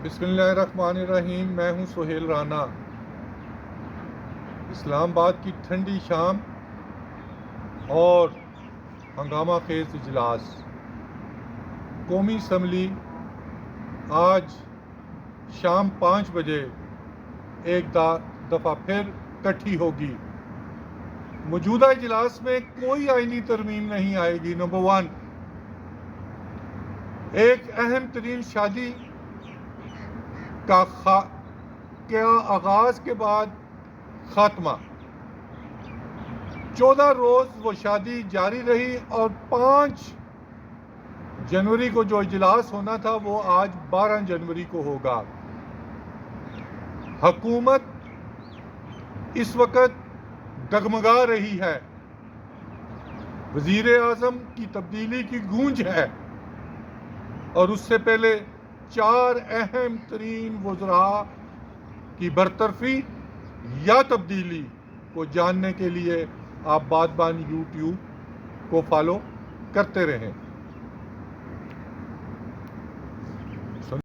بسم اللہ الرحمن الرحیم۔ میں ہوں سہیل رانا۔ اسلام آباد کی ٹھنڈی شام اور ہنگامہ خیز اجلاس۔ قومی اسمبلی آج شام 5 بجے ایک دفعہ پھر اکٹھی ہوگی۔ موجودہ اجلاس میں کوئی آئینی ترمیم نہیں آئے گی۔ نمبر 1، ایک اہم ترین شادی کا آغاز کے بعد خاتمہ۔ 14 روز وہ شادی جاری رہی اور 5 جنوری کو جو اجلاس ہونا تھا وہ آج 12 جنوری کو ہوگا۔ حکومت اس وقت ڈگمگا رہی ہے۔ وزیر اعظم کی تبدیلی کی گونج ہے اور اس سے پہلے 4 اہم ترین وزراء کی برطرفی یا تبدیلی کو جاننے کے لیے آپ بات بان یوٹیوب کو فالو کرتے رہیں۔